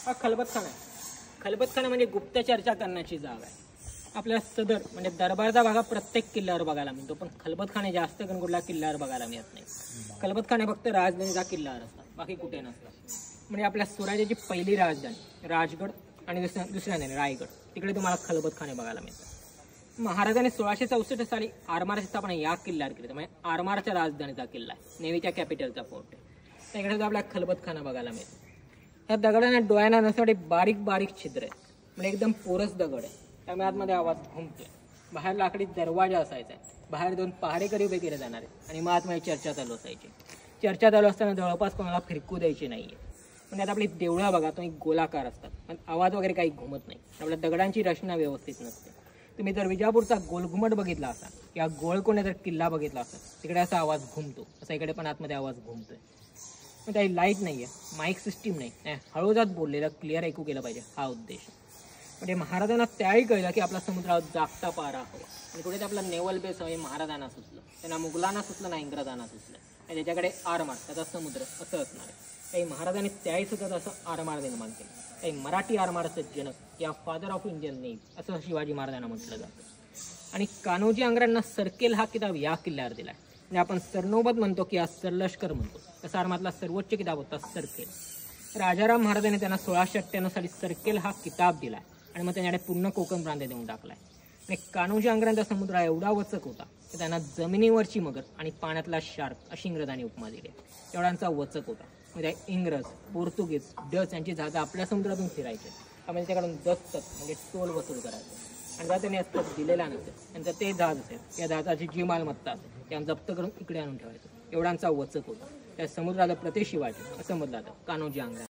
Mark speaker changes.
Speaker 1: हा खलबतखाना आहे. खलबतखाना म्हणजे गुप्त चर्चा करण्याची जागा आहे. आपल्या सदर म्हणजे दरबारचा भागा प्रत्येक किल्ल्यावर बघायला मिळतो, पण खलबतखाने जास्त करून कुठल्या किल्ल्यावर बघायला मिळत नाही. खलबतखाने फक्त राजधानीच्या किल्ल्यावर असतात, बाकी कुठे नसतात. म्हणजे आपल्या स्वराज्याची पहिली राजधानी राजगड आणि दुसऱ्या रायगड, तिकडे तुम्हाला खलबतखाने बघायला मिळतात. महाराजांनी 1664 साली आरमारची स्थापना या किल्ल्यावर केली. म्हणजे आरमारच्या राजधानीचा किल्ला आहे, नेव्हीच्या कॅपिटलचा फोर्ट आहे. त्याकडे आपल्याला खलबतखाना बघायला मिळतो. या दगडांना डोळ्यांना नसण्यासाठी बारीक बारीक छिद्र आहे, म्हणजे एकदम पोरस दगड आहे. त्यामुळे आतमध्ये आवाज घुमतोय. बाहेर लाकडी दरवाजा असायचा आहे, बाहेर 2 पहारेकरी उभे केले जाणार आहेत आणि मग आतमध्ये चर्चा चालू असायची. चर्चा चालू असताना जवळपास कोणाला फिरकू द्यायची नाहीये. म्हणजे आता आपली देवळं बघा, तुम्ही गोलाकार असतात, पण आवाज वगैरे काही घुमत नाही. आपल्या दगडांची रचना व्यवस्थित नसते. तुम्ही जर विजापूरचा गोलघुमट बघितला असा किंवा गोळकोंडा जर किल्ला बघितला असा, तिकडे असा आवाज घुमतो, असा इकडे पण आतमध्ये आवाज घुमतोय. पण काही लाईट नाही आहे, माईक सिस्टीम नाही, हळूदात बोललेलं क्लिअर ऐकू केलं पाहिजे, हा उद्देश. म्हणजे महाराजांना त्याही कळलं की आपला समुद्रावर जागता पारा हवा. आणि कुठे आपला नेवल बेस हवे महाराजांना सुचलं, त्यांना मुघलांना सुचलं ना इंग्रजांना सुचलं. आणि त्याच्याकडे आरमार, त्याचा समुद्र असं असणार आहे. काही महाराजांनी त्याही सुद्धा असं आरमार निर्माण केलं. काही मराठी आरमाराचं जनक या फादर ऑफ इंडियन नेव्ही असं शिवाजी महाराजांना म्हटलं जातं. आणि कान्होजी आंग्र्यांना सरकेल हा किताब या किल्ल्यावर दिला आहे. म्हणजे आपण सरनोबत म्हणतो की हा सरलष्कर म्हणतो, तसा आरमारातला सर्वोच्च किताब होता सरकेल. राजाराम महाराजांनी त्यांना 1698 साली सरकेल हा किताब दिला आणि मग त्याच्याकडे पूर्ण कोकण प्रांत देऊन टाकलाय. आणि कान्होजी आंग्र्यांचा समुद्र एवढा वचक होता की त्यांना जमिनीवरची मगर आणि पाण्यातला शार्क अशी इंग्रजांनी उपमा दिली. एवढ्यांचा वचक होता. म्हणजे इंग्रज, पोर्तुगीज, डच यांची जहाजं आपल्या समुद्रातून फिरायचे, त्यामुळे त्याच्याकडून दस्तक म्हणजे टोल वसूल करायचे. आणि जर त्यांनी असं दिलेला नसेल, त्यांचं ते जहाज असेल, त्या जहाजाची जी मालमत्ता असेल त्या जप्त करून इकडे आणून ठेवायचं. एवढ्यांचा वचक होता. त्या समुद्राला प्रति शिवाजी असं म्हटलं जातं कान्होजी आंग्रे.